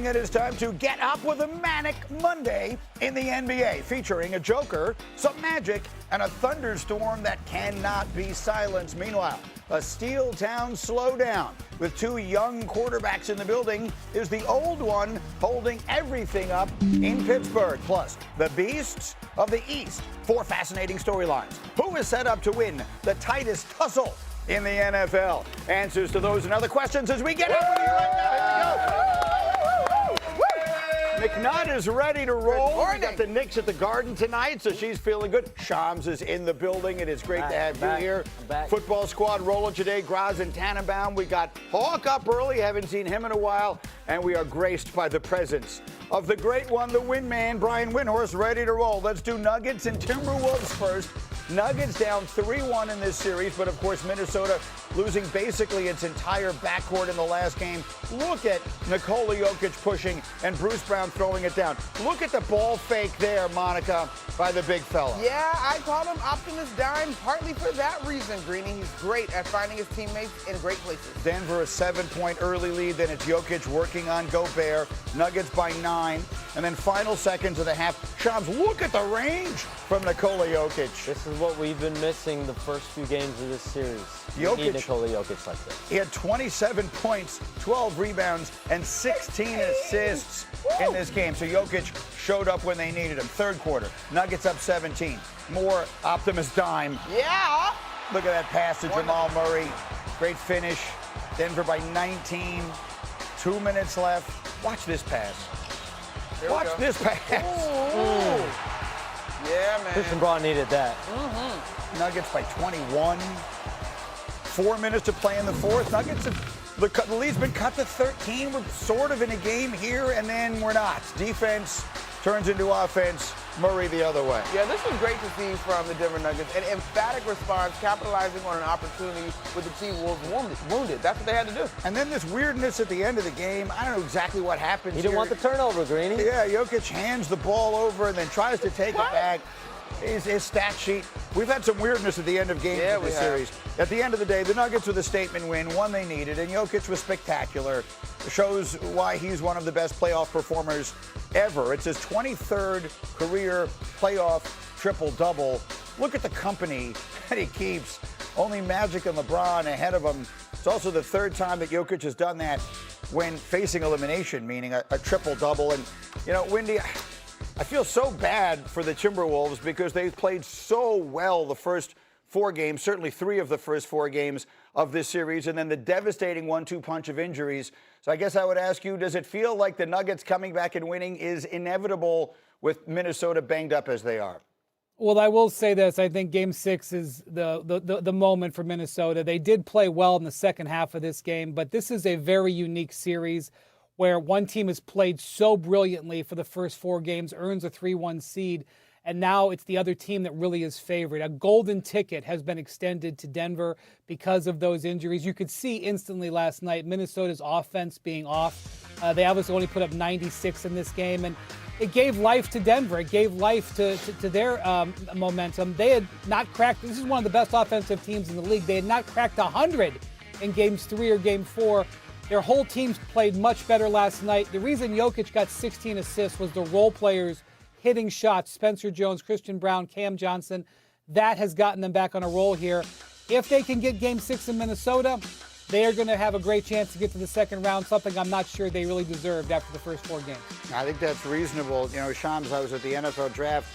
morning. It is time to get up with a manic Monday in the NBA, featuring a Joker, some magic, and a thunderstorm that cannot be silenced. Meanwhile, a Steel Town slowdown with two young quarterbacks in the building is the old one holding everything up in Pittsburgh. Plus, the Beasts of the East. Four fascinating storylines. Who is set up to win the tightest tussle in the NFL? Answers to those and other questions as we get up with you right now. Here we go. McNutt is ready to roll. We got the Knicks at the Garden tonight, so she's feeling good. Shams is in the building. It is great to have you here. Football squad rolling today. Graz and Tannenbaum. We got Hawk up early. Haven't seen him in a while. And we are graced by the presence of the great one, the win man, Brian Windhorst, ready to roll. Let's do Nuggets and Timberwolves first. Nuggets down 3-1 in this series, but of course Minnesota losing basically its entire backcourt in the last game. Look at Nikola Jokic pushing and Bruce Brown throwing it down. Look at the ball fake there, Monica, by the big fella. Yeah, I called him Optimus Dime partly for that reason, Greeny. He's great at finding his teammates in great places. Denver a 7-point early lead, then it's Jokic working on Gobert. Nuggets by 9, and then final seconds of the half. Shams, look at the range from Nikola Jokic. This is what we've been missing the first few games of this series. Jokic, we need Nikola Jokic like this. He had 27 points, 12 rebounds, and 16 assists in this game. So Jokic showed up when they needed him. Third quarter, Nuggets up 17. More Optimus Dime. Yeah. Look at that pass to Jamal Murray. Great finish. Denver by 19. 2 minutes left. Watch this pass. Watch this pass. Ooh. Yeah, man. Christian Braun needed that. Nuggets by 21. 4 minutes to play in the fourth. Nuggets the lead's been cut to 13. We're sort of in a game here, and then we're not. Defense turns into offense. Murray the other way. Yeah, this was great to see from the Denver Nuggets. An emphatic response, capitalizing on an opportunity with the T-Wolves wounded. That's what they had to do. And then this weirdness at the end of the game. I don't know exactly what happens. He didn't want the turnover, Greeny. Yeah, Jokic hands the ball over and then tries to take it back. His stat sheet. We've had some weirdness at the end of games in this series. At the end of the day, the Nuggets with a statement win, one they needed, and Jokic was spectacular. Shows why he's one of the best playoff performers ever. It's his 23rd career playoff triple-double. Look at the company that he keeps. Only Magic and LeBron ahead of him. It's also the third time that Jokic has done that when facing elimination, meaning a triple-double. And, you know, Wendy, I feel so bad for the Timberwolves because they've played so well the first 4 games, certainly 3 of the first 4 games of this series, and then the devastating 1-2 punch of injuries. So I guess I would ask you, does it feel like the Nuggets coming back and winning is inevitable with Minnesota banged up as they are? Well, I will say this. I think Game 6 is the moment for Minnesota. They did play well in the second half of this game, but this is a very unique series where one team has played so brilliantly for the first 4 games, earns a 3-1 seed, and now it's the other team that really is favored. A golden ticket has been extended to Denver because of those injuries. You could see instantly last night Minnesota's offense being off. They obviously only put up 96 in this game, and it gave life to Denver. It gave life to their momentum. They had not cracked. This is one of the best offensive teams in the league. They had not cracked 100 in Games 3 or Game 4. Their whole team played much better last night. The reason Jokic got 16 assists was the role players hitting shots. Spencer Jones, Christian Braun, Cam Johnson. That has gotten them back on a roll here. If they can get Game 6 in Minnesota, they are going to have a great chance to get to the second round, something I'm not sure they really deserved after the first 4 games. I think that's reasonable. You know, Shams, I was at the NFL draft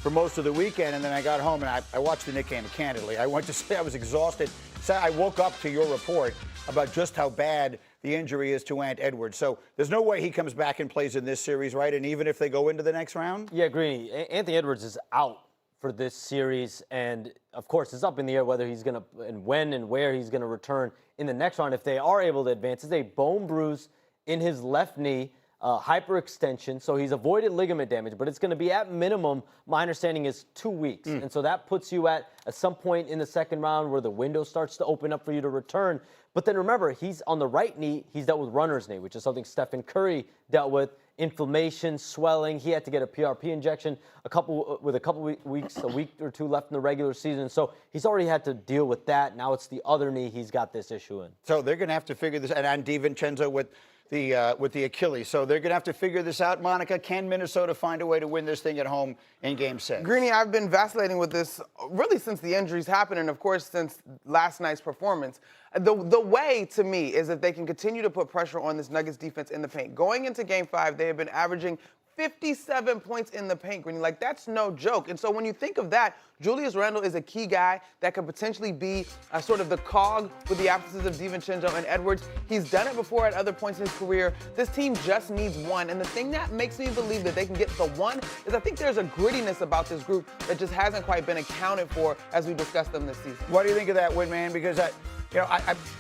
for most of the weekend, and then I got home and I watched the Knicks game candidly. I went to say I was exhausted. So I woke up to your report about just how bad the injury is to Ant Edwards. So there's no way he comes back and plays in this series, right? And even if they go into the next round? Yeah, Greeny. Anthony Edwards is out for this series. And, of course, it's up in the air whether he's going to, and when and where he's going to return in the next round. If they are able to advance, it's a bone bruise in his left knee, hyperextension. So he's avoided ligament damage, but it's going to be at minimum, my understanding is 2 weeks. And so that puts you at some point in the second round where the window starts to open up for you to return. But then remember, he's on the right knee. He's dealt with runner's knee, which is something Stephen Curry dealt with. Inflammation, swelling. He had to get a PRP injection with a week or 2 left in the regular season. So he's already had to deal with that. Now it's the other knee he's got this issue in. So they're going to have to figure this. And DiVincenzo with the Achilles. So they're going to have to figure this out. Monica, can Minnesota find a way to win this thing at home in Game 6? Greeny, I've been vacillating with this really since the injuries happened, and of course since last night's performance. The way, to me, is if they can continue to put pressure on this Nuggets defense in the paint. Going into Game 5, they have been averaging 57 points in the paint, Greeny. Like, that's no joke. And so when you think of that, Julius Randle is a key guy that could potentially be sort of the cog with the absences of DiVincenzo and Edwards. He's done it before at other points in his career. This team just needs one. And the thing that makes me believe that they can get the one is I think there's a grittiness about this group that just hasn't quite been accounted for as we discuss them this season. What do you think of that, Winman? Because I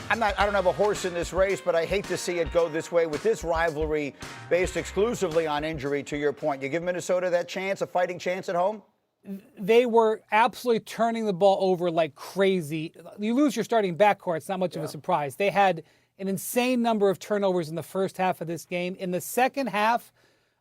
don't have a horse in this race, but I hate to see it go this way with this rivalry based exclusively on injury, to your point. You give Minnesota that chance, a fighting chance at home? They were absolutely turning the ball over like crazy. You lose your starting backcourt, it's not much of a surprise. They had an insane number of turnovers in the first half of this game. In the second half,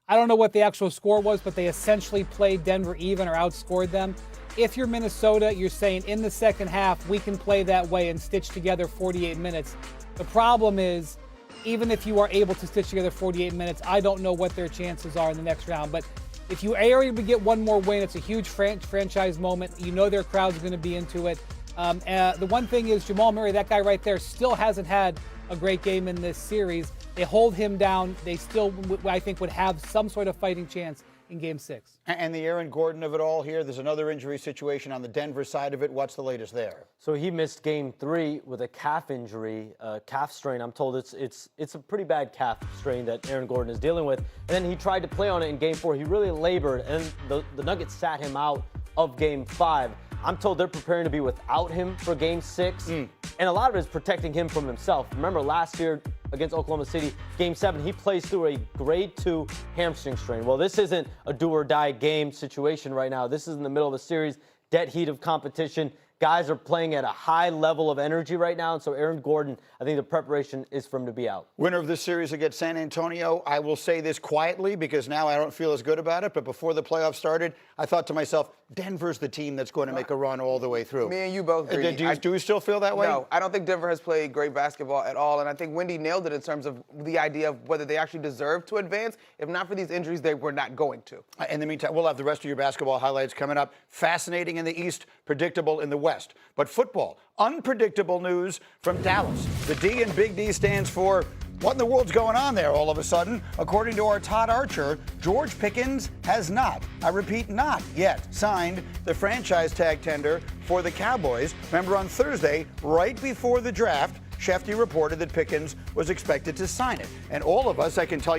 I don't know what the actual score was, but they essentially played Denver even or outscored them. If you're Minnesota, you're saying in the second half, we can play that way and stitch together 48 minutes. The problem is, even if you are able to stitch together 48 minutes, I don't know what their chances are in the next round. But if you are able to get one more win, it's a huge franchise moment. You know their crowd's going to be into it. The one thing is Jamal Murray, that guy right there, still hasn't had a great game in this series. They hold him down. They still, I think, would have some sort of fighting chance in Game 6. And the Aaron Gordon of it all here, there's another injury situation on the Denver side of it. What's the latest there? So he missed Game 3 with a calf injury, calf strain. I'm told it's a pretty bad calf strain that Aaron Gordon is dealing with. And then he tried to play on it in Game 4. He really labored, and the Nuggets sat him out of Game 5. I'm told they're preparing to be without him for Game 6. And a lot of it is protecting him from himself. Remember last year against Oklahoma City, Game 7, he plays through a grade 2 hamstring strain. Well, this isn't a do-or-die game situation right now. This is in the middle of a series, dead heat of competition. Guys are playing at a high level of energy right now, and so Aaron Gordon, I think the preparation is for him to be out. Winner of this series against San Antonio. I will say this quietly because now I don't feel as good about it, but before the playoffs started, I thought to myself, Denver's the team that's going to make a run all the way through. Me and you both agree. Do you still feel that way? No, I don't think Denver has played great basketball at all, and I think Wendy nailed it in terms of the idea of whether they actually deserve to advance. If not for these injuries, they were not going to. In the meantime, we'll have the rest of your basketball highlights coming up. Fascinating in the East, predictable in the West. But football, unpredictable news from Dallas. The D in Big D stands for what in the world's going on there all of a sudden? According to our Todd Archer, George Pickens has not, I repeat, not yet signed the franchise tag tender for the Cowboys. Remember on Thursday, right before the draft, Shefty reported that Pickens was expected to sign it. And all of us, I can tell you